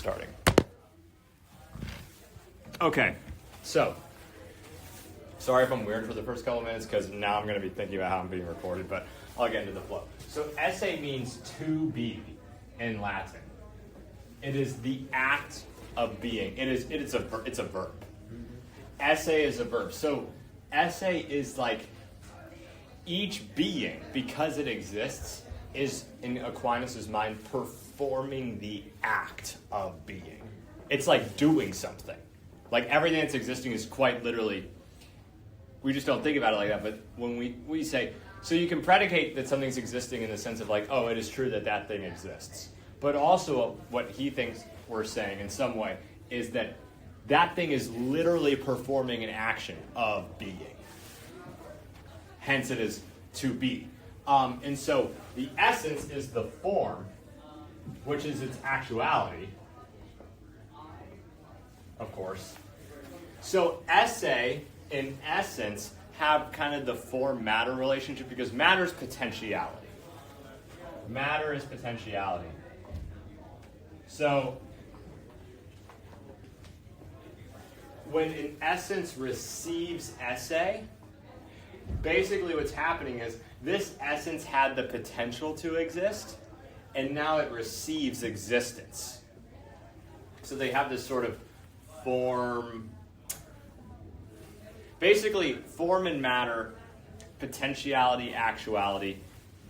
starting. Okay, so sorry if I'm weird for the first couple minutes because now I'm going to be thinking about how I'm being recorded, but I'll get into the flow. So esse means to be in Latin. It is the act of being. It's a verb. Esse is a verb. So esse is like each being, because it exists, is in Aquinas' mind performing the act of being. It's like doing something. Like everything that's existing is quite literally, we just don't think about it like that, but when we say, so you can predicate that something's existing in the sense of like, oh, it is true that that thing exists. But also what he thinks we're saying in some way is that that thing is literally performing an action of being. Hence it is to be. And so the essence is the form, which is its actuality, of course. So esse, in essence, have kind of the form-matter relationship because matter is potentiality. Matter is potentiality. So when an essence receives esse, basically what's happening is this essence had the potential to exist, and now it receives existence. So they have this sort of form, basically form and matter, potentiality, actuality,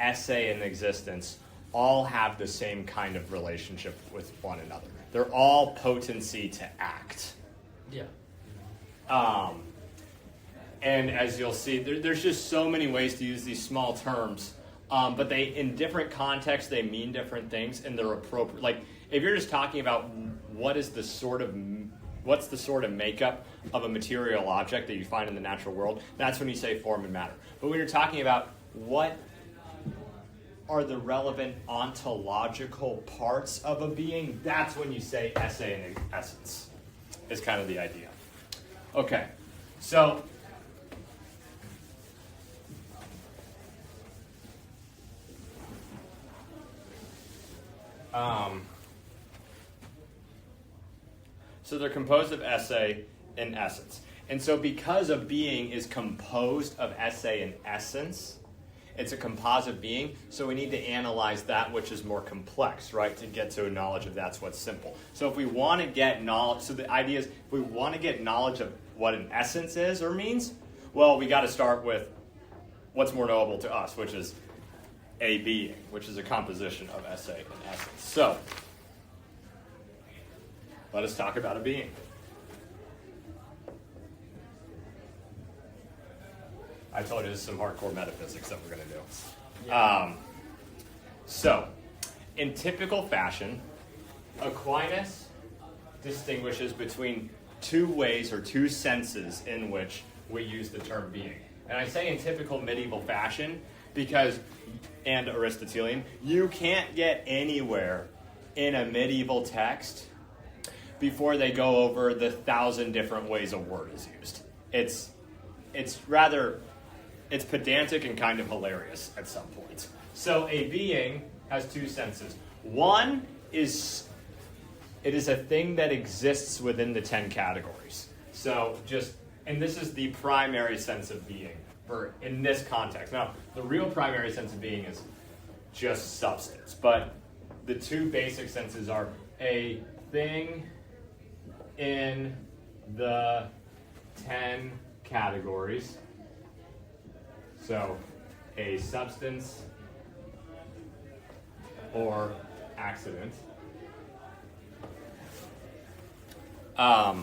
esse, and existence all have the same kind of relationship with one another. They're all potency to act. Yeah. And as you'll see, there's just so many ways to use these small terms, but they, in different contexts, they mean different things, and they're appropriate. Like, if you're just talking about what's the sort of makeup of a material object that you find in the natural world, that's when you say form and matter. But when you're talking about what are the relevant ontological parts of a being, that's when you say esse and essence, is kind of the idea. Okay, so they're composed of esse and essence. And so because a being is composed of esse and essence, it's a composite being, so we need to analyze that which is more complex, right, to get to a knowledge of that's what's simple. So if we want to get knowledge, so the idea is if we want to get knowledge of what an essence is or means, well, we got to start with what's more knowable to us, which is a being, which is a composition of esse and essence. So let us talk about a being. I told you this is some hardcore metaphysics that we're going to do. Yeah. So, in typical fashion, Aquinas distinguishes between two ways or two senses in which we use the term being. And I say in typical medieval fashion because, and Aristotelian, you can't get anywhere in a medieval text before they go over the 1,000 different ways a word is used. It's pedantic and kind of hilarious at some points. So a being has two senses. One is it is a thing that exists within the 10 categories. So and this is the primary sense of being in this context. Now, the real primary sense of being is just substance, but the two basic senses are a thing in the 10 categories. So, a substance or accident. A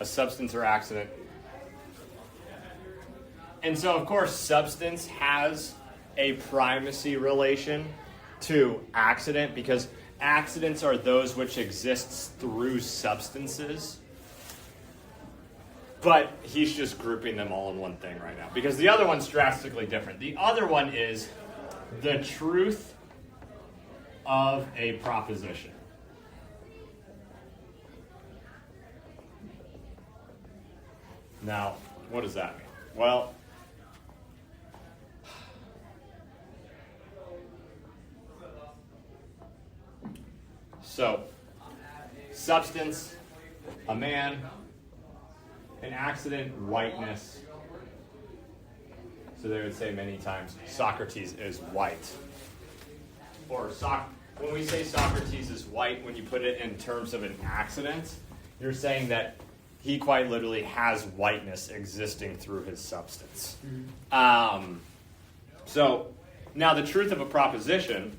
substance or accident. And so, of course, substance has a primacy relation to accident because accidents are those which exist through substances. But he's just grouping them all in one thing right now because the other one's drastically different. The other one is the truth of a proposition. Now, what does that mean? Well, So, substance, a man, an accident, whiteness. So they would say many times, Socrates is white. Or when we say Socrates is white, when you put it in terms of an accident, you're saying that he quite literally has whiteness existing through his substance. So, now the truth of a proposition,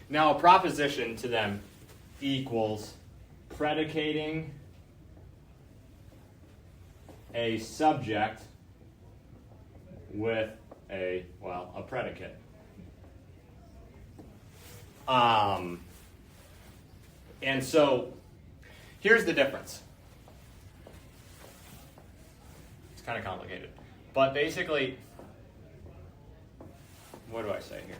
now a proposition to them equals predicating a subject with a predicate. And so, here's the difference. It's kind of complicated. But basically, what do I say here?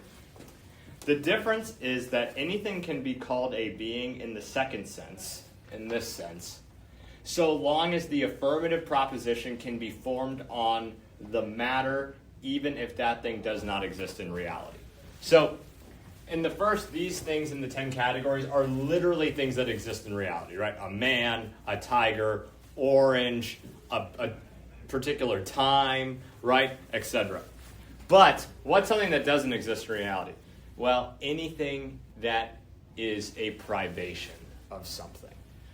The difference is that anything can be called a being in the second sense, in this sense, so long as the affirmative proposition can be formed on the matter, even if that thing does not exist in reality. So, in the first, these things in the 10 categories are literally things that exist in reality, right? A man, a tiger, orange, a particular time, right, etc. But what's something that doesn't exist in reality? Well, anything that is a privation of something.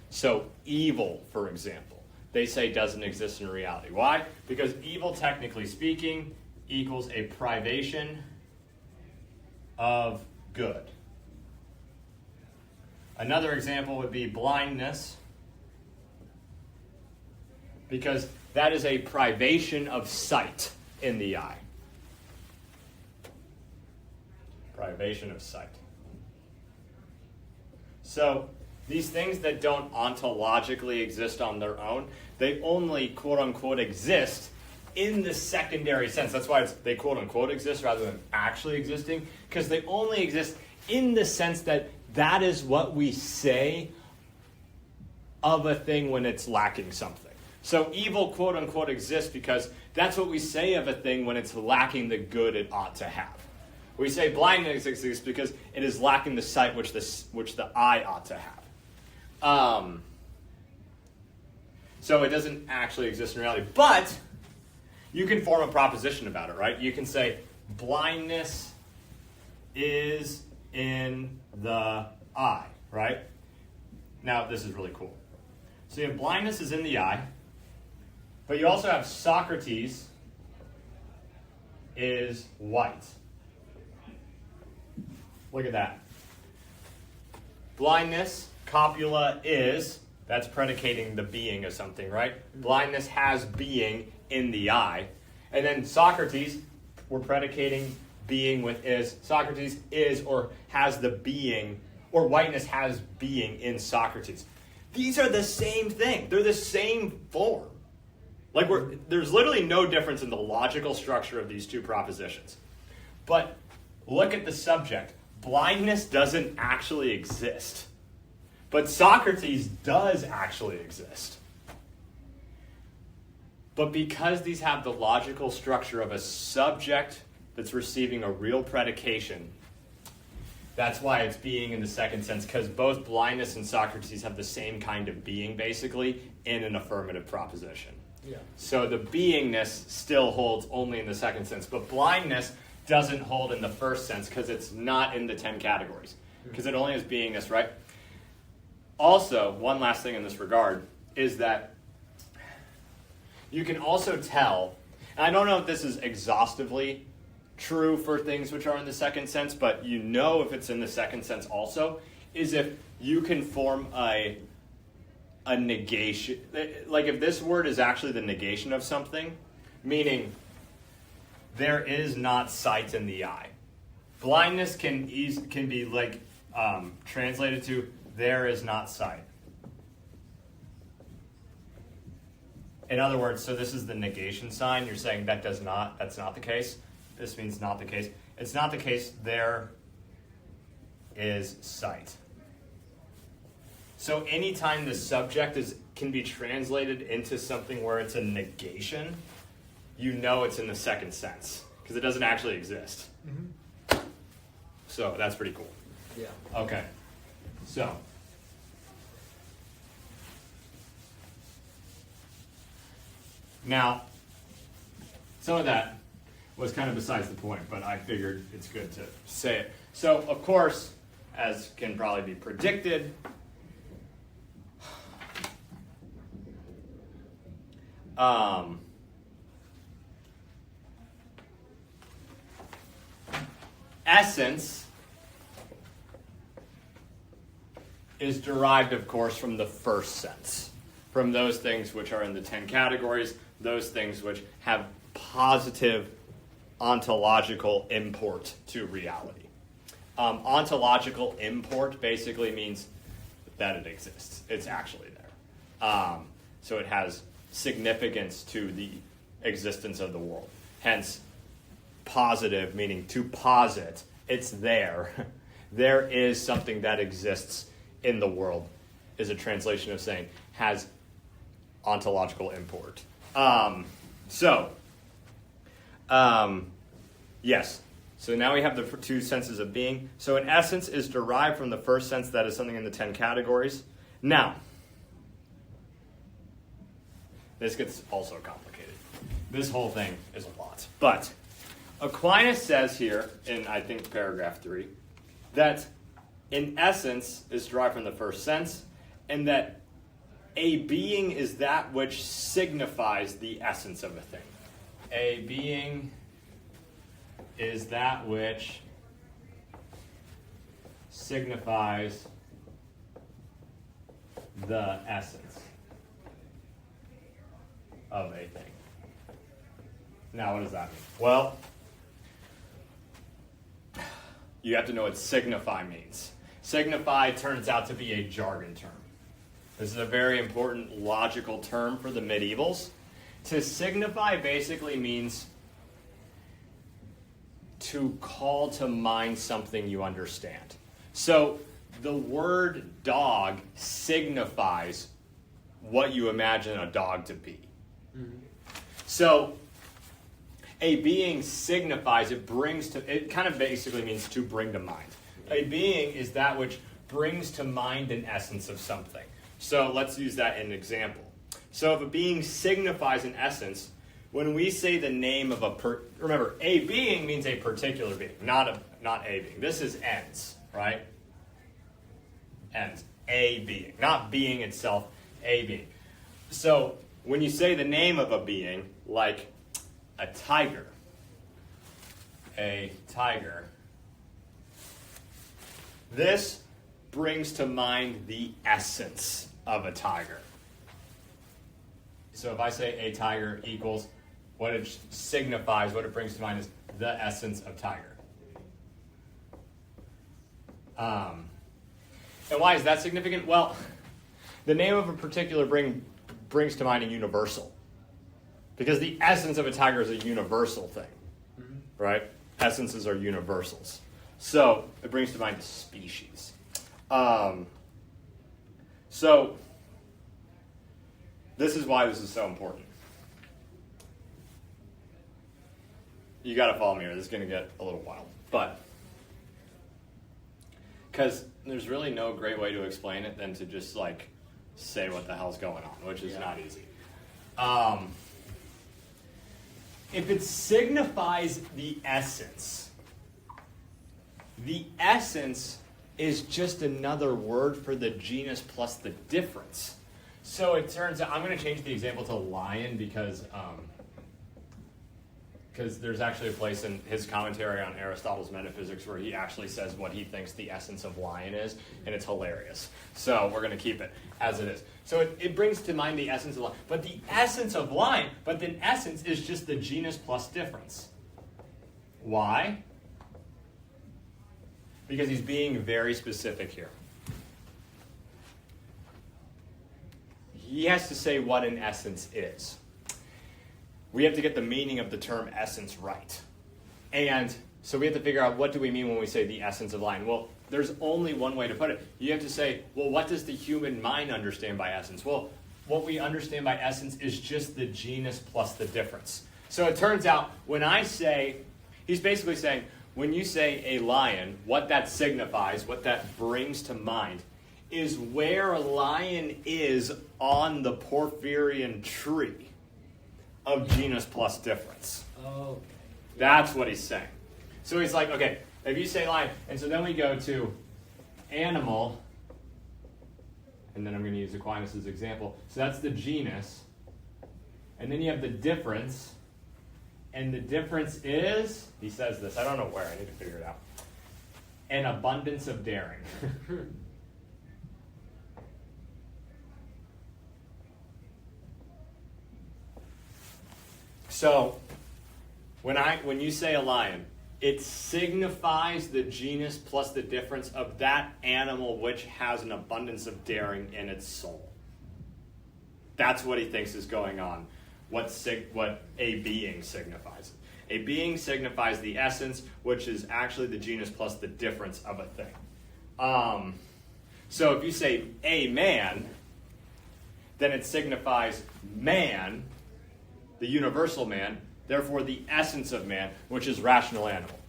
So evil, for example, they say doesn't exist in reality. Why? Because evil, technically speaking, equals a privation of good. Another example would be blindness, because that is a privation of sight in the eye. Privation of sight. So, these things that don't ontologically exist on their own, they only, quote-unquote, exist in the secondary sense. That's why they, quote-unquote, exist rather than actually existing, because they only exist in the sense that that is what we say of a thing when it's lacking something. So evil, quote-unquote, exists because that's what we say of a thing when it's lacking the good it ought to have. We say blindness exists because it is lacking the sight which the eye ought to have. So it doesn't actually exist in reality. But you can form a proposition about it, right? You can say blindness is in the eye, right? Now, this is really cool. So you have blindness is in the eye, but you also have Socrates is white. Look at that. Blindness, copula is, that's predicating the being of something, right? Blindness has being in the eye. And then Socrates, we're predicating being with is. Socrates is or has the being, or whiteness has being in Socrates. These are the same thing. They're the same form. Like there's literally no difference in the logical structure of these two propositions. But look at the subject. Blindness doesn't actually exist. But Socrates does actually exist. But because these have the logical structure of a subject that's receiving a real predication, that's why it's being in the second sense, because both blindness and Socrates have the same kind of being, basically, in an affirmative proposition. Yeah. So the beingness still holds only in the second sense, but blindness doesn't hold in the first sense because it's not in the 10 categories, because it only has beingness, right? Also, one last thing in this regard is that you can also tell, and I don't know if this is exhaustively true for things which are in the second sense, but you know if it's in the second sense also, is if you can form a negation. Like if this word is actually the negation of something, meaning there is not sight in the eye. Blindness can be like translated to there is not sight. In other words, so this is the negation sign. You're saying that's not the case. This means not the case. It's not the case. There is sight. So anytime the subject can be translated into something where it's a negation, you know it's in the second sense because it doesn't actually exist. Mm-hmm. So that's pretty cool. Yeah. Okay. So. Now, some of that was kind of besides the point, but I figured it's good to say it. So, of course, as can probably be predicted, essence is derived, of course, from the first sense, from those things which are in the 10 categories, those things which have positive ontological import to reality. Ontological import basically means that it exists. It's actually there. So it has significance to the existence of the world. Hence, positive meaning to posit, it's there. There is something that exists in the world, is a translation of saying has ontological import. Yes. So now we have the two senses of being. So an essence is derived from the first sense, that is something in the 10 categories. Now, this gets also complicated. This whole thing is a lot. But Aquinas says here, in I think paragraph 3, that an essence is derived from the first sense, and that a being is that which signifies the essence of a thing. A being is that which signifies the essence of a thing. Now, what does that mean? Well, you have to know what signify means. Signify turns out to be a jargon term. This is a very important logical term for the medievals. To signify basically means to call to mind something you understand. So the word dog signifies what you imagine a dog to be. Mm-hmm. So a being signifies, it kind of basically means to bring to mind. A being is that which brings to mind an essence of something. So let's use that in an example. So if a being signifies an essence, when we say the name of remember, a being means a particular being, not a being. This is ens, right? Ens, a being, not being itself, a being. So when you say the name of a being, like a tiger, this brings to mind the essence of a tiger. So if I say a tiger equals, what it signifies, what it brings to mind is the essence of tiger. And why is that significant? Well, the name of a particular brings to mind a universal. Because the essence of a tiger is a universal thing, right? Essences are universals. So it brings to mind a species. So this is why this is so important. You got to follow me here. This is going to get a little wild. But because there's really no great way to explain it than to just like say what the hell's going on, which is not easy. If it signifies the essence is just another word for the genus plus the difference. So it turns out, I'm going to change the example to lion because there's actually a place in his commentary on Aristotle's metaphysics where he actually says what he thinks the essence of lion is, and it's hilarious. So we're going to keep it as it is. So it brings to mind the essence of lion. But the essence of lion, but then essence is just the genus plus difference. Why? Because he's being very specific here. He has to say what an essence is. We have to get the meaning of the term essence right. And so we have to figure out, what do we mean when we say the essence of lion? Well, there's only one way to put it. You have to say, well, what does the human mind understand by essence? Well, what we understand by essence is just the genus plus the difference. So it turns out, when I say, he's basically saying, when you say a lion, what that signifies, what that brings to mind, is where a lion is on the Porphyrian tree of genus plus difference. Oh. That's what he's saying. So he's like, okay, if you say lion, and so then we go to animal, and then I'm going to use Aquinas as example. So that's the genus. And then you have the difference. And the difference is, he says this, I don't know where, I need to figure it out. An abundance of daring. So, when you say a lion, it signifies the genus plus the difference of that animal which has an abundance of daring in its soul. That's what he thinks is going on. What a being signifies. A being signifies the essence, which is actually the genus plus the difference of a thing. So if you say a man, then it signifies man, the universal man, therefore the essence of man, which is rational animal.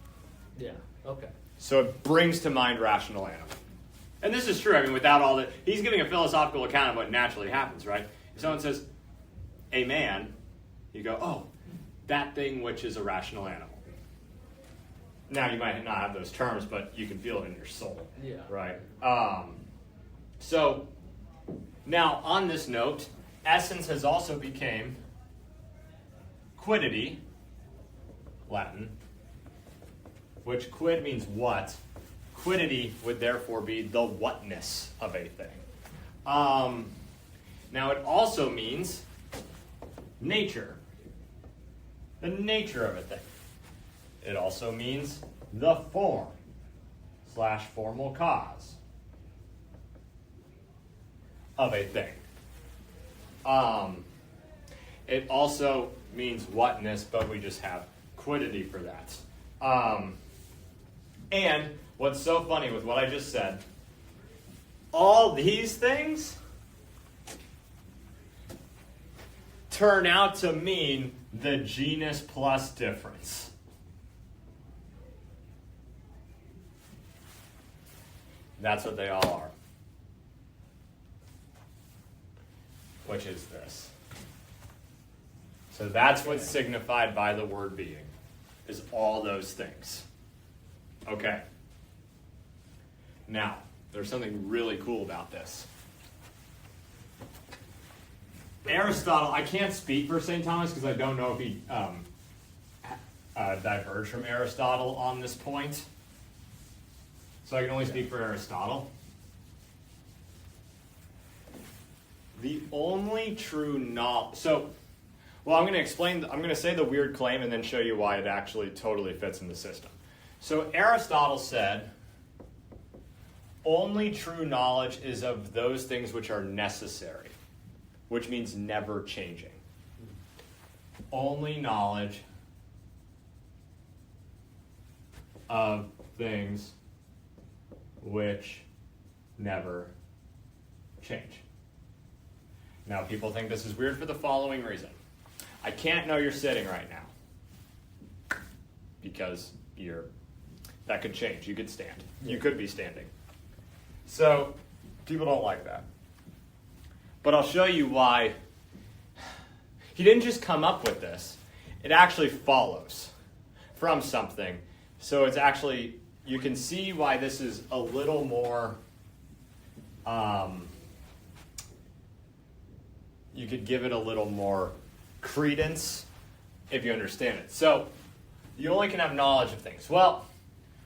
Yeah, okay. So it brings to mind rational animal. And this is true, I mean, without all that, he's giving a philosophical account of what naturally happens, right? If someone says, a man, you go, oh, that thing which is a rational animal. Now, you might not have those terms, but you can feel it in your soul. Yeah. Right? So, now, on this note, essence has also became quiddity, Latin, which quid means what. Quiddity would therefore be the whatness of a thing. Now, it also means nature, the nature of a thing. It also means the form / formal cause of a thing. It also means whatness, but we just have quiddity for that. And what's so funny with what I just said, all these things turn out to mean the genus plus difference. That's what they all are. Which is this. So that's what's signified by the word being, is all those things. Okay. Now, there's something really cool about this. Aristotle, I can't speak for St. Thomas because I don't know if he diverged from Aristotle on this point. So I can only speak for Aristotle. The only true knowledge. So, well, I'm going to say the weird claim and then show you why it actually totally fits in the system. So Aristotle said, only true knowledge is of those things which are necessary, which means never changing. Only knowledge of things which never change. Now, people think this is weird for the following reason. I can't know you're sitting right now because that could change. You could stand. You could be standing. So, people don't like that. But I'll show you why. He didn't just come up with this. It actually follows from something. So it's actually, you can see why this is a little more, you could give it a little more credence if you understand it. So, you only can have knowledge of things. Well,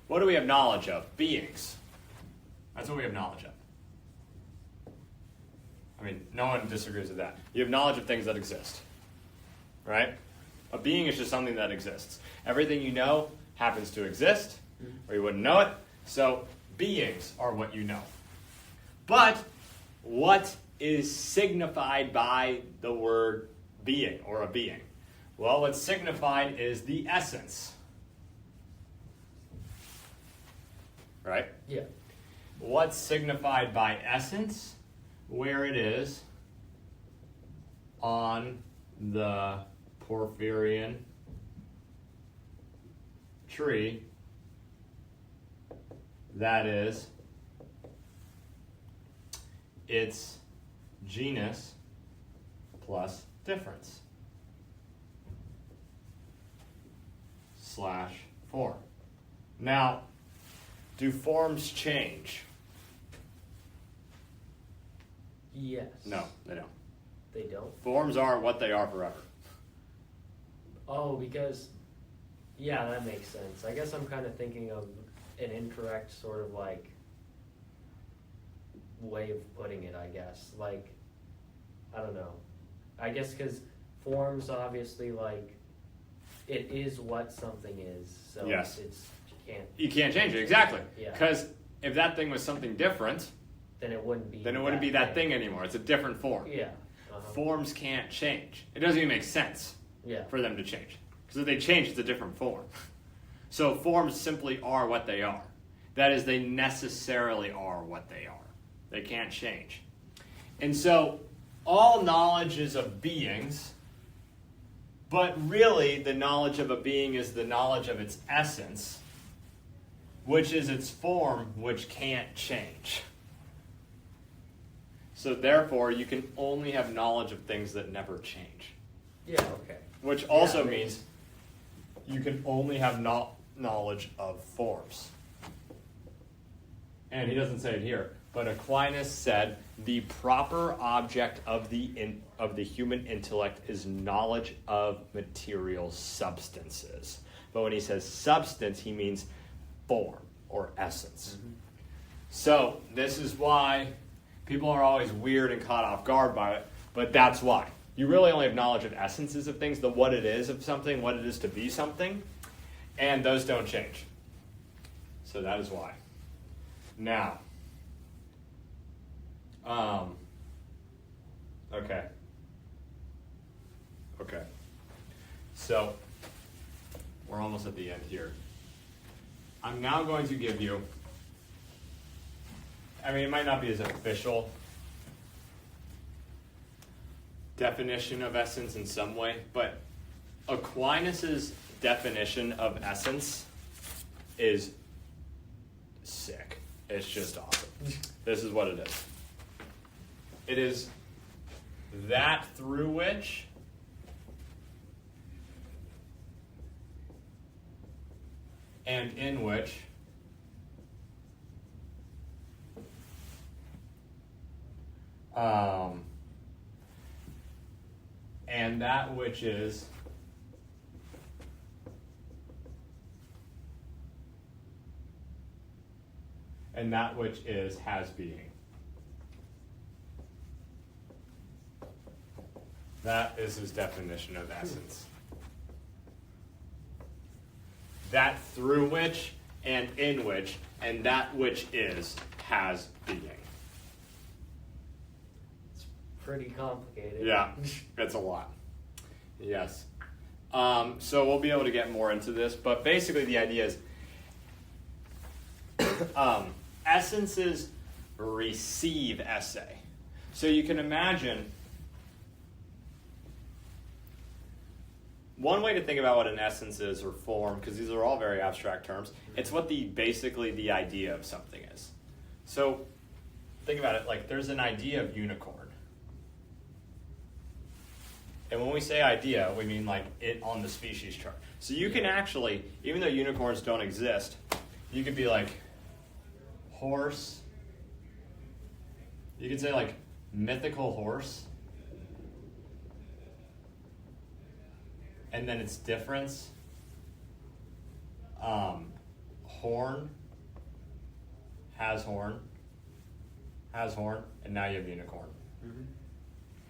what do we have knowledge of? Beings. That's what we have knowledge of. I mean, no one disagrees with that. You have knowledge of things that exist. Right? A being is just something that exists. Everything you know happens to exist, or you wouldn't know it. So, beings are what you know. But, what is signified by the word being, or a being? Well, what's signified is the essence. Right? Yeah. What's signified by essence? Where it is on the Porphyrian tree That is its genus plus difference slash form. Now, do forms change? Yes. No, they don't. They don't? Forms are what they are forever. Oh, because, yeah, that makes sense. I guess I'm kind of thinking of an incorrect sort of like way of putting it, I guess. Like, I don't know. I guess because forms obviously like, it is what something is. So Yes. you can't change it, exactly. Yeah. Because if that thing was something different, then it wouldn't be that thing anymore. It's a different form. Yeah. Forms can't change. It doesn't even make sense for them to change. Because if they change, it's a different form. So forms simply are what they are. That is, they necessarily are what they are. They can't change. And so all knowledge is of beings, but really the knowledge of a being is the knowledge of its essence, which is its form, which can't change. So therefore, you can only have knowledge of things that never change. Yeah, okay. Which also means you can only have knowledge of forms. And he doesn't say it here, but Aquinas said the proper object of the human intellect is knowledge of material substances. But when he says substance, he means form or essence. Mm-hmm. So this is why people are always weird and caught off guard by it, but that's why. You really only have knowledge of essences of things, the what it is of something, what it is to be something, and those don't change. So that is why. Now, okay. So, we're almost at the end here. I'm now going to give you, it might not be as official definition of essence in some way, but Aquinas' definition of essence is sick. It's just awesome. This is what it is. It is that through which and in which and that which is has being. That is his definition of essence. That through which and in which and that which is has being. It's pretty complicated. Yeah, it's a lot. Yes. So we'll be able to get more into this, but basically the idea is essences receive essay. So you can imagine one way to think about what an essence is or form, because these are all very abstract terms, it's what basically the idea of something is. So think about it, like there's an idea of unicorn. And when we say idea, we mean like it on the species chart. So you can actually, even though unicorns don't exist, you could be like horse. You could say like mythical horse. And then its difference. Horn. Has horn, and now you have unicorn. Mm-hmm.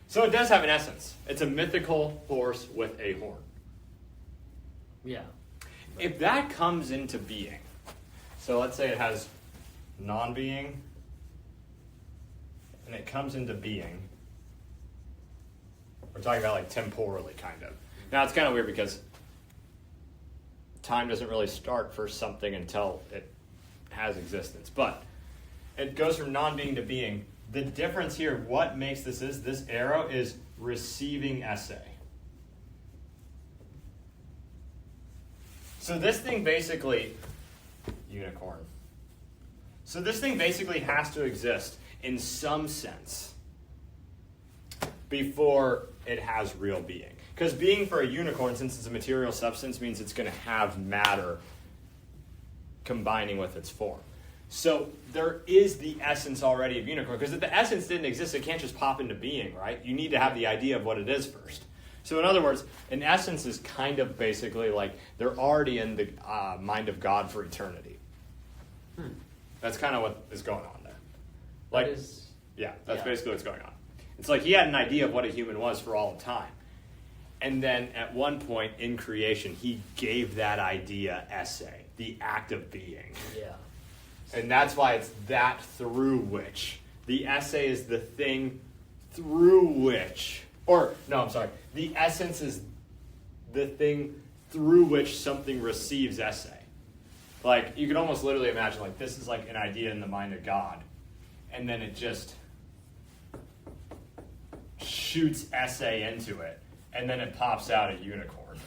So it does have an essence. It's a mythical horse with a horn. Yeah. If that comes into being, so let's say it has non-being, and it comes into being, we're talking about like temporally, kind of. Now it's kind of weird because time doesn't really start for something until it has existence, but it goes from non-being to being. The difference here, what makes this arrow is receiving essay. So this thing basically, unicorn. So this thing basically has to exist in some sense before it has real being. Because being for a unicorn, since it's a material substance, means it's going to have matter combining with its form. So there is the essence already of unicorn, because if the essence didn't exist, it can't just pop into being, right? You need to have the idea of what it is first. So in other words, an essence is kind of basically like they're already in the mind of God for eternity. That's kind of what is going on there. Like, that's basically what's going on. It's like he had an idea of what a human was for all of time. And then at one point in creation, he gave that idea essay, the act of being. Yeah. And that's why it's that through which. The essay is the thing through which, the essence is the thing through which something receives essay. Like, you could almost literally imagine, like, this is like an idea in the mind of God. And then it just shoots essay into it. And then it pops out a unicorn.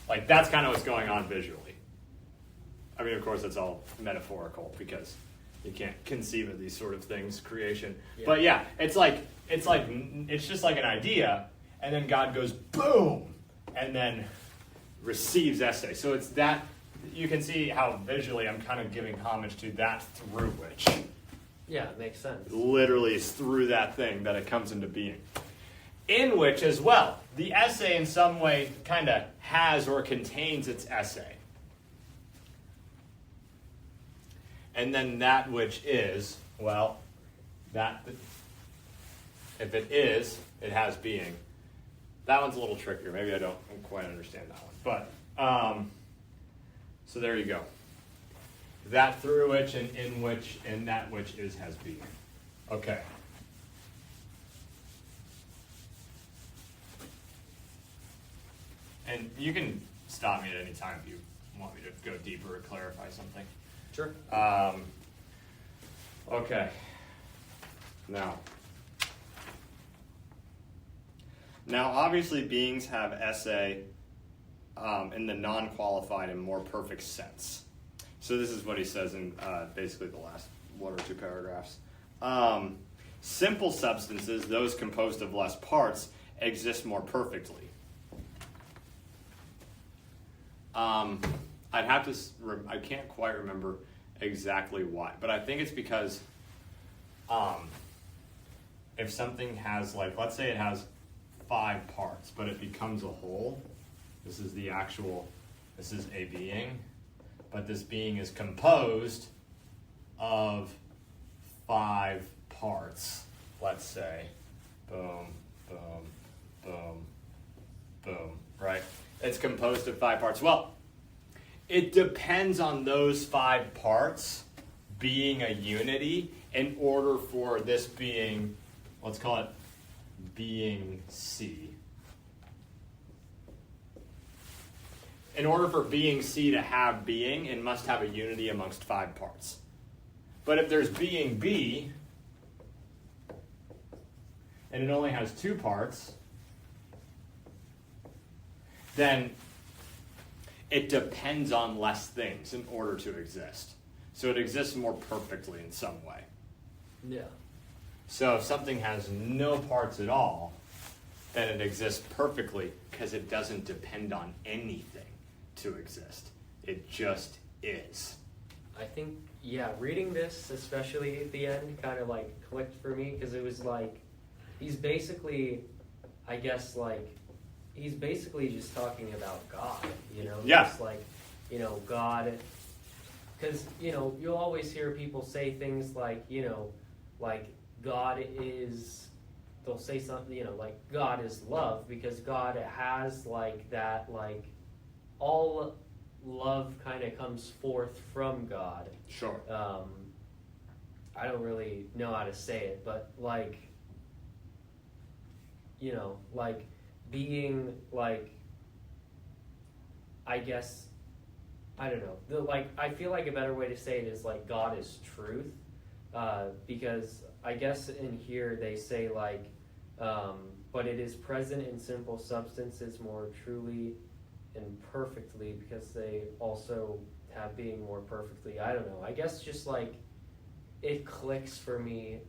Like, that's kind of what's going on visually. I mean, of course, it's all metaphorical because you can't conceive of these sort of things, creation. Yeah. But yeah, it's just like an idea, and then God goes boom, and then receives essay. So it's that, you can see how visually I'm kind of giving homage to that through which. Yeah, it makes sense. Literally, it's through that thing that it comes into being. In which as well, the essay in some way kind of has or contains its essay. And then that which is, well, that if it is, it has being. That one's a little trickier. Maybe I don't quite understand that one. But, so there you go. That through which and in which and that which is has being. Okay. And you can stop me at any time if you want me to go deeper or clarify something. Sure. Okay. Now, obviously, beings have essay in the non-qualified and more perfect sense. So this is what he says in basically the last one or two paragraphs. Simple substances, those composed of less parts, exist more perfectly. I can't quite remember exactly why, but I think it's because if something has, like, let's say it has 5 parts, but it becomes a whole, this is a being, but this being is composed of 5 parts, let's say, boom, boom, boom, boom, right? It's composed of 5 parts. Well, it depends on those 5 parts being a unity in order for this being, let's call it being C. In order for being C to have being, it must have a unity amongst 5 parts. But if there's being B, and it only has 2 parts, then it depends on less things in order to exist. So it exists more perfectly in some way. Yeah. So if something has no parts at all, then it exists perfectly because it doesn't depend on anything to exist. It just is. I think, reading this, especially at the end, kind of like clicked for me because it was like, he's basically just talking about God, Yeah. Just like, God, because, you'll always hear people say things like, like God is, they'll say something, like God is love because God has like that, like all love kind of comes forth from God. Sure. I don't really know how to say it, but like, like being like, I guess, I don't know. I feel like a better way to say it is like God is truth, because I guess in here they say like, but it is present in simple substances more truly and perfectly because they also have being more perfectly. I don't know. I guess just like it clicks for me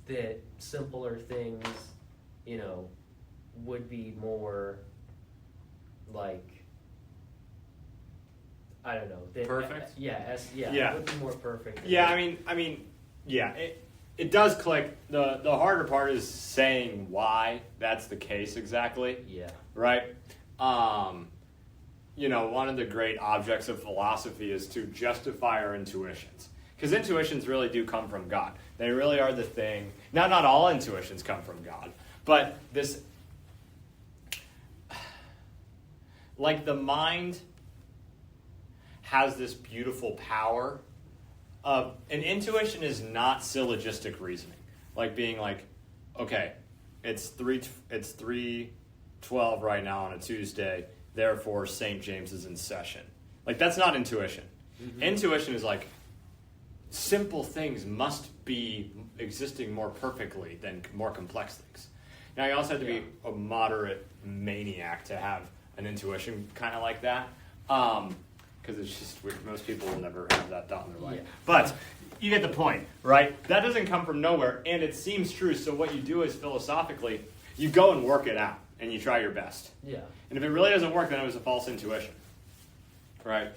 that simpler things, you know, would be more like, I don't know. Perfect? Yeah. Yeah. It would be more perfect. Yeah, I mean, yeah, it does click. The harder part is saying why that's the case exactly. Yeah. Right? You know, one of the great objects of philosophy is to justify our intuitions. Because intuitions really do come from God. They really are the thing. Now, not all intuitions come from God, but this, like the mind has this beautiful power of, and intuition is not syllogistic reasoning, like being like, okay, it's 3:12 right now on a Tuesday, therefore St. James is in session. Like that's not intuition. Mm-hmm. Intuition is like simple things must be existing more perfectly than more complex things. Now you also have to be a moderate maniac to have an intuition kind of like that. Because it's just weird. Most people will never have that thought in their life. Yeah. But you get the point, right? That doesn't come from nowhere, and it seems true. So what you do is philosophically, you go and work it out, and you try your best. Yeah. And if it really doesn't work, then it was a false intuition, right?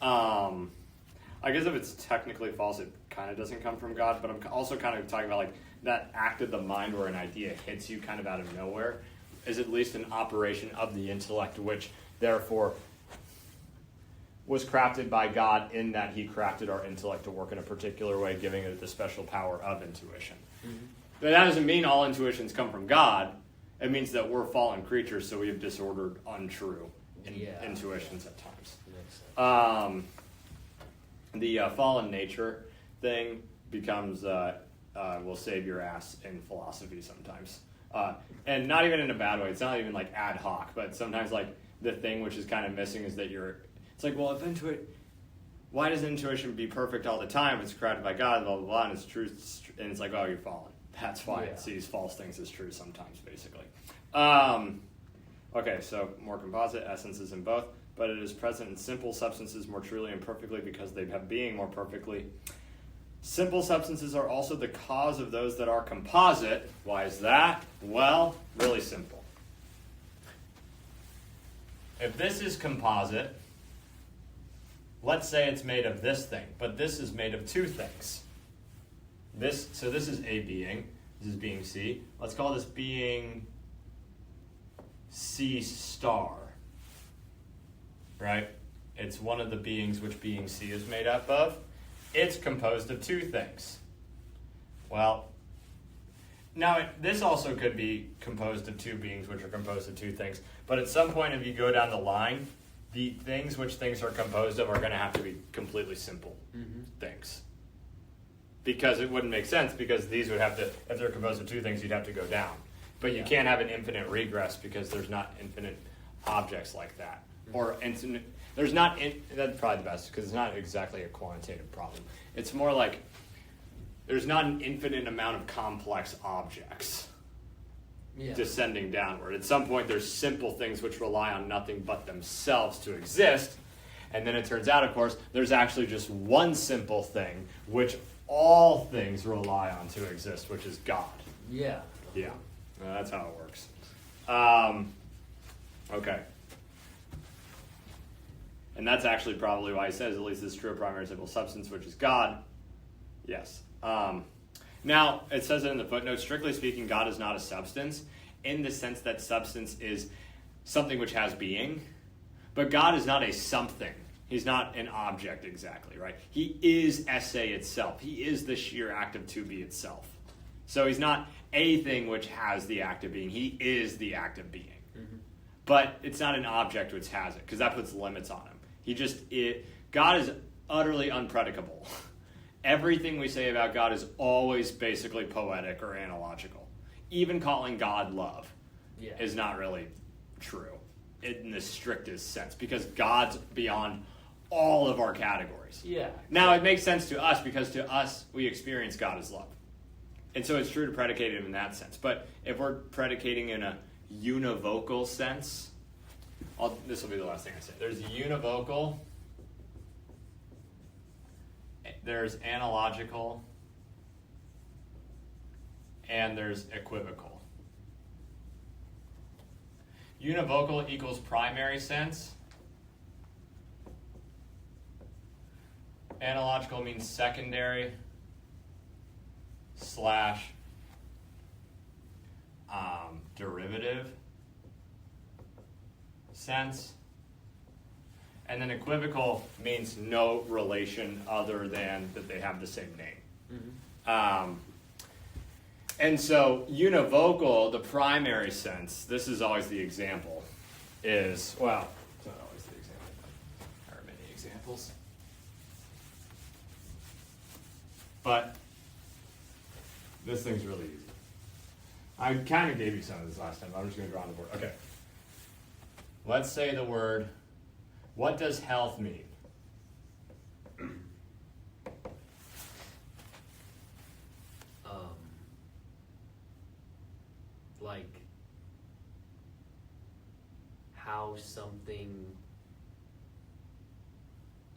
I guess if it's technically false, it kind of doesn't come from God. But I'm also kind of talking about like that act of the mind where an idea hits you kind of out of nowhere is at least an operation of the intellect, which therefore was crafted by God in that he crafted our intellect to work in a particular way, giving it the special power of intuition. Mm-hmm. But that doesn't mean all intuitions come from God. It means that we're fallen creatures, so we have disordered, untrue intuitions at times. The fallen nature thing becomes will save your ass in philosophy sometimes. And not even in a bad way. It's not even like ad hoc, but sometimes like the thing which is kind of missing is that it's like, well, why does intuition be perfect all the time? It's created by God, blah, blah, blah, and it's true. And it's like, oh, you're fallen. That's why it sees false things as true sometimes, basically. Okay, so more composite, essence is in both, but it is present in simple substances more truly and perfectly because they have being more perfectly. Simple substances are also the cause of those that are composite. Why is that? Well, really simple. If this is composite, let's say it's made of this thing, but this is made of two things. So this is a being. This is being C. Let's call this being C star. Right? It's one of the beings which being C is made up of. It's composed of two things. Well, now this also could be composed of two beings which are composed of two things. But at some point, if you go down the line, the things which things are composed of are going to have to be completely simple things. Because it wouldn't make sense, because these would have to, if they're composed of two things, you'd have to go down. But you can't have an infinite regress because there's not infinite objects like that. Or infinite, there's not, that's probably the best, because it's not exactly a quantitative problem. It's more like there's not an infinite amount of complex objects descending downward. At some point, there's simple things which rely on nothing but themselves to exist. And then it turns out, of course, there's actually just one simple thing which all things rely on to exist, which is God. Yeah. Yeah. That's how it works. Okay. And that's actually probably why he says, at least this true primary simple substance, which is God. Yes. Now, it says it in the footnote, strictly speaking, God is not a substance in the sense that substance is something which has being, but God is not a something. He's not an object exactly, right? He is esse itself. He is the sheer act of to be itself. So he's not a thing which has the act of being. He is the act of being. Mm-hmm. But it's not an object which has it, because that puts limits on him. God is utterly unpredicable. Everything we say about God is always basically poetic or analogical. Even calling God love is not really true in the strictest sense, because God's beyond all of our categories. Yeah. Now, it makes sense to us, because to us, we experience God as love. And so it's true to predicate him in that sense. But if we're predicating in a univocal sense, This will be the last thing I say. There's univocal, there's analogical, and there's equivocal. Univocal equals primary sense. Analogical means secondary slash derivative sense. And then equivocal means no relation other than that they have the same name. Mm-hmm. And so univocal, the primary sense, this is always the example, is, well, it's not always the example, but there are many examples. But this thing's really easy. I kind of gave you some of this last time, but I'm just going to draw on the board. Okay. Let's say the word, what does health mean? Like how something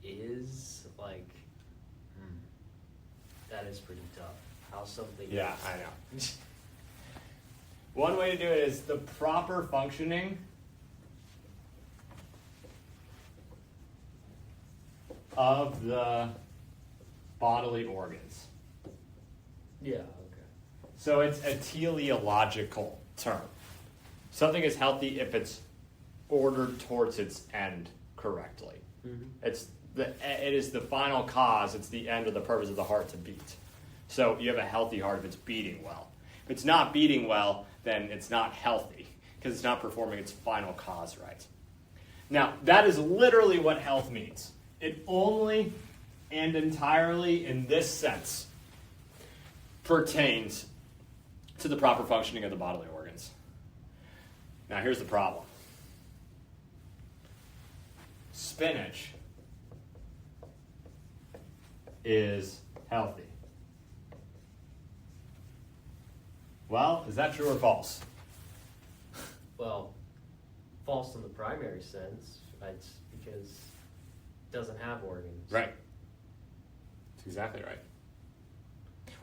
is, like, that is pretty tough. How something Yeah, is. I know. One way to do it is the proper functioning of the bodily organs. Yeah, okay. So it's a teleological term. Something is healthy if it's ordered towards its end correctly. Mm-hmm. It is the final cause, it's the end or the purpose of the heart to beat. So you have a healthy heart if it's beating well. If it's not beating well, then it's not healthy because it's not performing its final cause right. Now, that is literally what health means. It only and entirely in this sense pertains to the proper functioning of the bodily organs. Now, here's the problem. Spinach is healthy. Well, is that true or false? Well, false in the primary sense. It's because it doesn't have organs. Right. That's exactly right.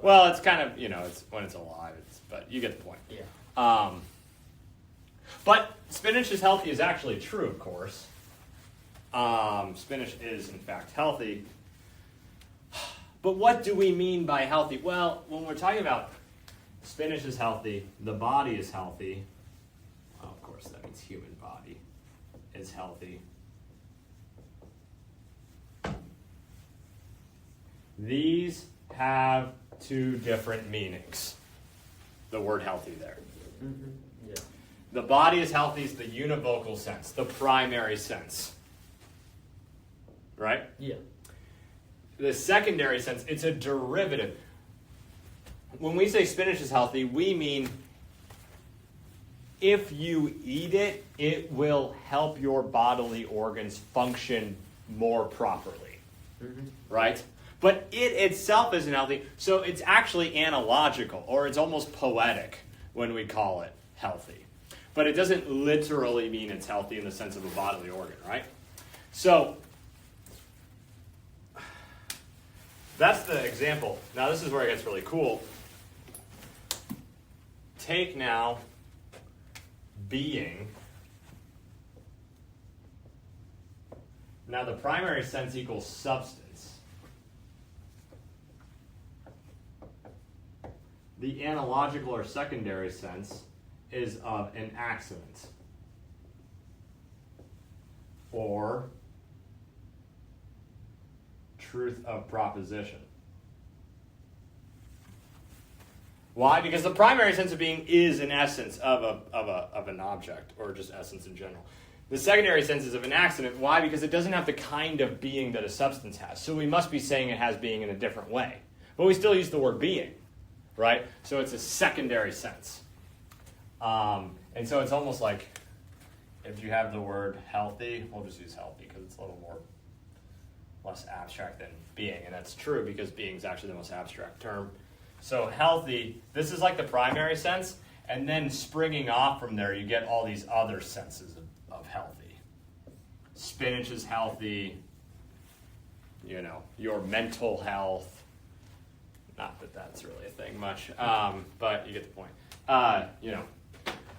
Well, it's kind of, it's when it's alive, but you get the point. Yeah. But spinach is healthy is actually true, of course. Spinach is, in fact, healthy. But what do we mean by healthy? Well, when we're talking about spinach is healthy, the body is healthy. Well, of course, that means human body is healthy. These have two different meanings. The word healthy there. Mm-hmm. Yeah. The body is healthy is the univocal sense, the primary sense. Right? Yeah. The secondary sense, it's a derivative. When we say spinach is healthy, we mean if you eat it, it will help your bodily organs function more properly. Mm-hmm. Right? But it itself isn't healthy, so it's actually analogical, or it's almost poetic when we call it healthy. But it doesn't literally mean it's healthy in the sense of a bodily organ, right? So, that's the example. Now, this is where it gets really cool. Take now being. Now, the primary sense equals substance. The analogical or secondary sense is of an accident or truth of proposition. Why? Because the primary sense of being is an essence of an object, or just essence in general. The secondary sense is of an accident. Why? Because it doesn't have the kind of being that a substance has. So we must be saying it has being in a different way. But we still use the word being, right? So it's a secondary sense. And so it's almost like if you have the word healthy, we'll just use healthy because it's a little less abstract than being. And that's true because being is actually the most abstract term. So healthy, this is like the primary sense, and then springing off from there, you get all these other senses of healthy. spinach is healthy, you know, your mental health. Not that that's really a thing much, but you get the point. You know,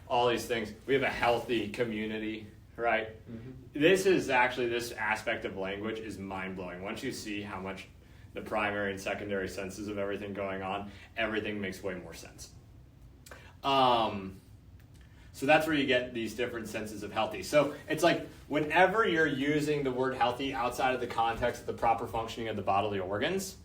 all these things. We have a healthy community, right? Mm-hmm. This aspect of language is mind-blowing. Once you see how much the primary and secondary senses of everything going on, everything makes way more sense. So that's where you get these different senses of healthy. So it's like whenever you're using the word healthy outside of the context of the proper functioning of the bodily organs,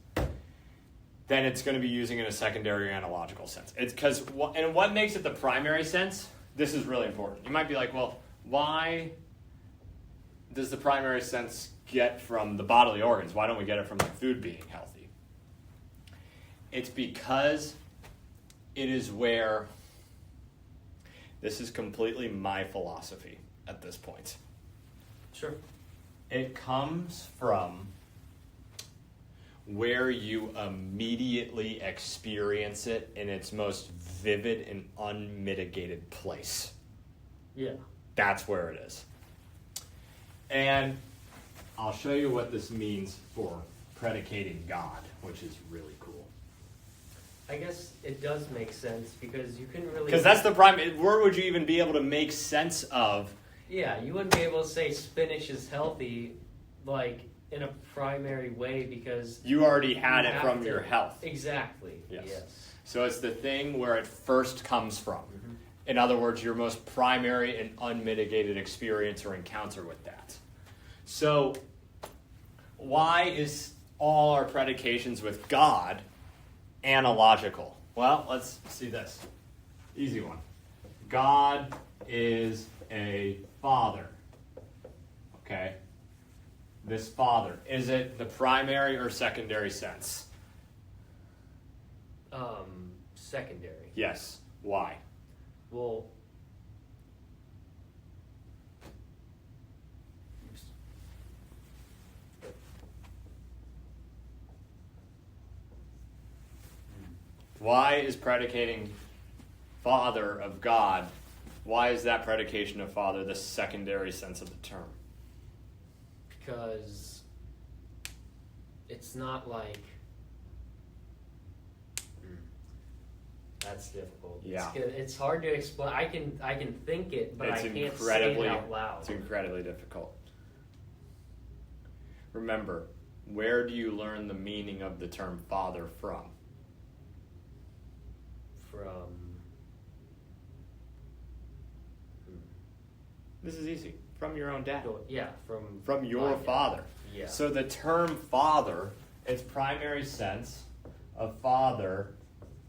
then it's going to be using in a secondary or analogical sense. It's because, and what makes it the primary sense, this is really important. You might be like, well, why does the primary sense get from the bodily organs? Why don't we get it from the food being healthy? It's because it is where, this is completely my philosophy at this point. Sure. It comes from where you immediately experience it in its most vivid and unmitigated place. Yeah. That's where it is. And I'll show you what this means for predicating God, which is really cool. I guess it does make sense because you couldn't really... Because that's the prime... Where would you even be able to make sense of... Yeah, you wouldn't be able to say spinach is healthy, like, in a primary way because... You already had it from your health. Exactly, yes. So it's the thing where it first comes from. Mm-hmm. In other words, your most primary and unmitigated experience or encounter with that. So why is all our predications with God analogical? Well, let's see this. Easy one. God is a father. Okay? This father. Is it the primary or secondary sense? Secondary. Yes. Why? Well, why is predicating father of God, why is that predication of father the secondary sense of the term? Because it's not like... That's difficult. Yeah. It's hard to explain. I can think it, but I can't say it out loud. It's incredibly difficult. Remember, where do you learn the meaning of the term father from? This is easy. From your own dad. Yeah, from your father. Yeah. So the term father, its primary sense of father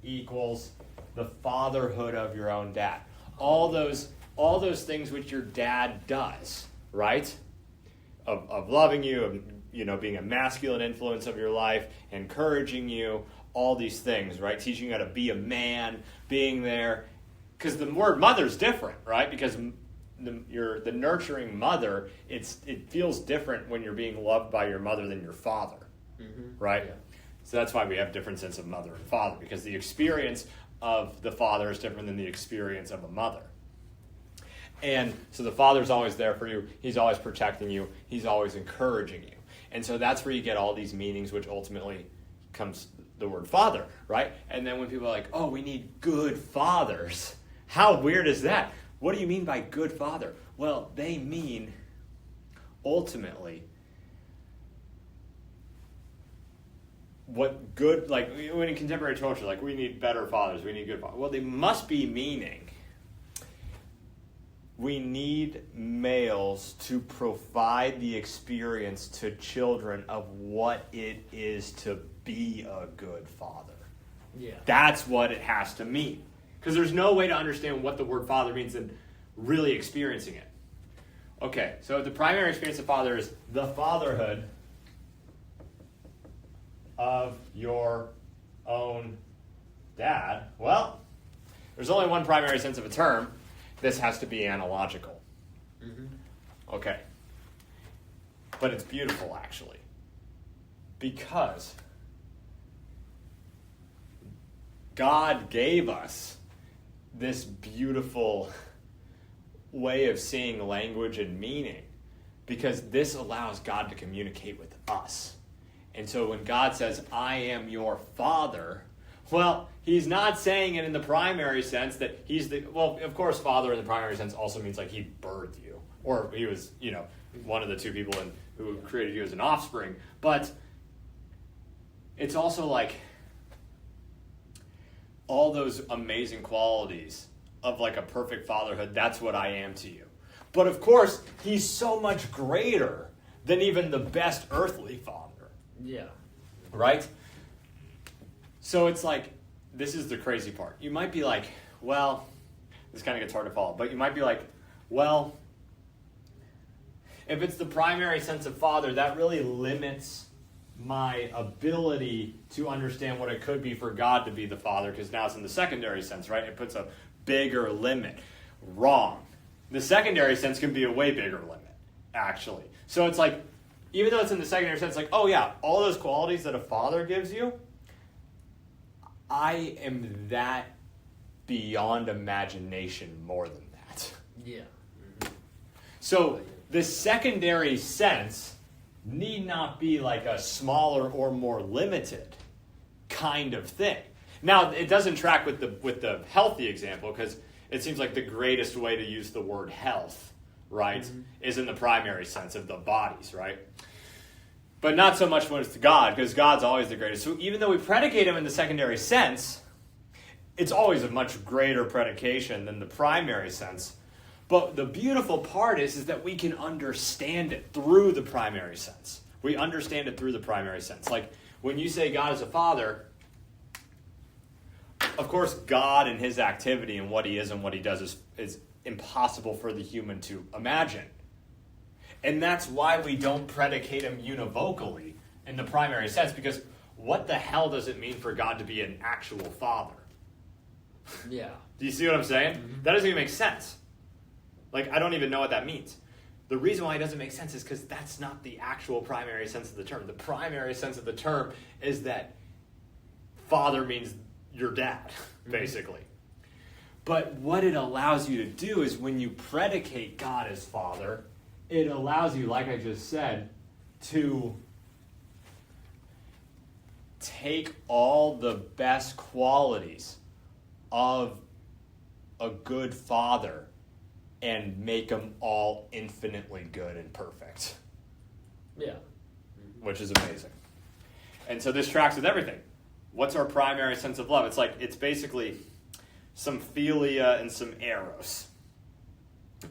equals the fatherhood of your own dad. All those things which your dad does, right? Of loving you, of being a masculine influence of your life, encouraging you, all these things, right? Teaching you how to be a man, being there. Because the word mother's different, right? Because the nurturing mother, it feels different when you're being loved by your mother than your father, right? Yeah. So that's why we have different sense of mother and father, because the experience of the father is different than the experience of a mother. And so the father's always there for you. He's always protecting you. He's always encouraging you. And so that's where you get all these meanings, which ultimately comes the word father, right? And then when people are like, oh, we need good fathers, how weird is that? What do you mean by good father? Well, they mean, ultimately, what good, like when in contemporary culture, like we need better fathers, we need good fathers. Well, they must be meaning we need males to provide the experience to children of what it is to be a good father. Yeah. That's what it has to mean. Because there's no way to understand what the word father means than really experiencing it. Okay, so the primary experience of father is the fatherhood of your own dad. Well, there's only one primary sense of a term. This has to be analogical. Okay. But it's beautiful, actually. Because God gave us this beautiful way of seeing language and meaning because this allows God to communicate with us. And so when God says, I am your Father, well, he's not saying it in the primary sense that he's the, well, of course, Father in the primary sense also means like he birthed you, or he was, one of the two people who created you as an offspring. But it's also like all those amazing qualities of like a perfect fatherhood, that's what I am to you. But of course, he's so much greater than even the best earthly father. Yeah. Right? So it's like, this is the crazy part. You might be like, well, this kind of gets hard to follow, but you might be like, well, if it's the primary sense of father, that really limits my ability to understand what it could be for God to be the Father, because now it's in the secondary sense, right? It puts a bigger limit. Wrong. The secondary sense can be a way bigger limit, actually. So it's like, even though it's in the secondary sense, like, oh yeah, all those qualities that a father gives you, I am that beyond imagination more than that. Yeah. So the secondary sense need not be like a smaller or more limited kind of thing. Now, it doesn't track with the healthy example, because it seems like the greatest way to use the word health, right, is in the primary sense of the bodies, right? But not so much when it's God, because God's always the greatest. So even though we predicate him in the secondary sense, it's always a much greater predication than the primary sense. But the beautiful part is that we can understand it through the primary sense. We understand it through the primary sense. Like, when you say God is a father, of course, God and his activity and what he is and what he does is impossible for the human to imagine. And that's why we don't predicate him univocally in the primary sense, because what the hell does it mean for God to be an actual father? Yeah. Do you see what I'm saying? That doesn't even make sense. Like, I don't even know what that means. The reason why it doesn't make sense is because that's not the actual primary sense of the term. The primary sense of the term is that father means your dad, basically. But what it allows you to do is when you predicate God as father, it allows you, like I just said, to take all the best qualities of a good father and make them all infinitely good and perfect. Yeah. Which is amazing. And so this tracks with everything. What's our primary sense of love? It's basically some philia and some eros.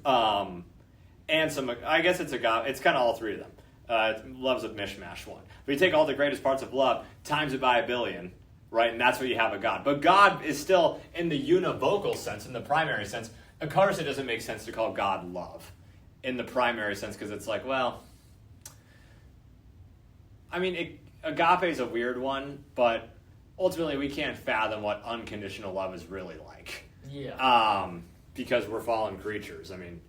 And some, I guess it's kind of all three of them. Love's a mishmash one. But you take all the greatest parts of love, times it by a billion, right? And that's what you have of God. But God is still, in the univocal sense, in the primary sense, of course it doesn't make sense to call God love in the primary sense, because it's like, well, I mean, agape is a weird one, but ultimately we can't fathom what unconditional love is really like. Yeah. Because we're fallen creatures. I mean,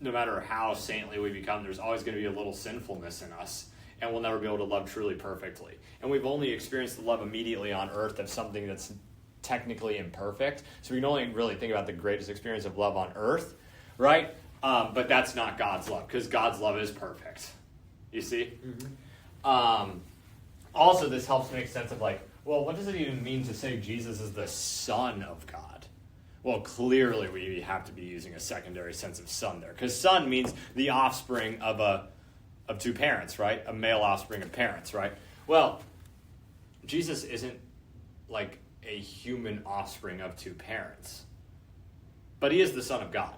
no matter how saintly we become, there's always going to be a little sinfulness in us, and we'll never be able to love truly perfectly. And we've only experienced the love immediately on earth of something that's technically imperfect. So we can only really think about the greatest experience of love on earth, right? But that's not God's love, because God's love is perfect. You see? Also, this helps make sense of like, well, what does it even mean to say Jesus is the Son of God? Well, clearly we have to be using a secondary sense of son there, because son means the offspring of two parents, right? A male offspring of parents, right? Well, Jesus isn't like a human offspring of two parents, but he is the Son of God.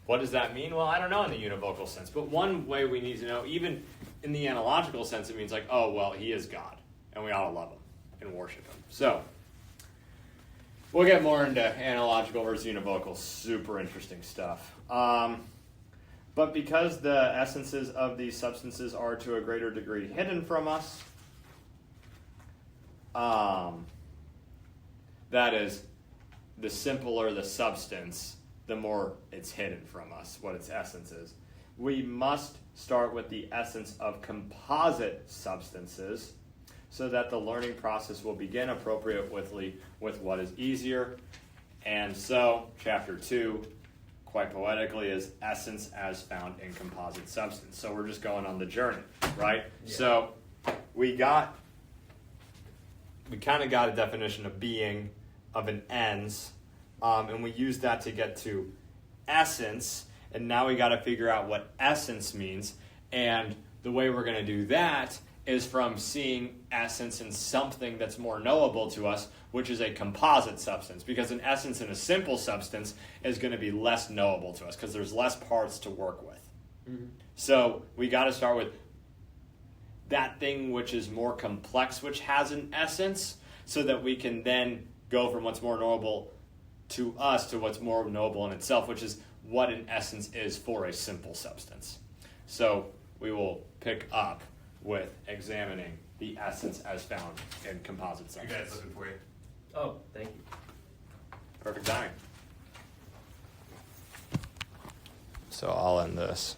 What does that mean? Well, I don't know in the univocal sense, but one way we need to know, even in the analogical sense, it means like, oh, well, he is God, and we ought to love him and worship him. So, we'll get more into analogical versus univocal. Super interesting stuff. But because the essences of these substances are to a greater degree hidden from us, that is, the simpler the substance, the more it's hidden from us, what its essence is. We must start with the essence of composite substances so that the learning process will begin appropriately with what is easier. And so, chapter 2, quite poetically, is essence as found in composite substance. So we're just going on the journey, right? Yeah. So we kind of got a definition of being, of an ens, and we used that to get to essence, and now we got to figure out what essence means, and the way we're going to do that is from seeing essence in something that's more knowable to us, which is a composite substance, because an essence in a simple substance is going to be less knowable to us because there's less parts to work with. Mm-hmm. So we got to start with that thing which is more complex, which has an essence, so that we can then go from what's more knowable to us to what's more knowable in itself, which is what an essence is for a simple substance. So we will pick up with examining the essence as found in composite substance. Your dad's looking for you. Oh, thank you. Perfect timing. So I'll end this.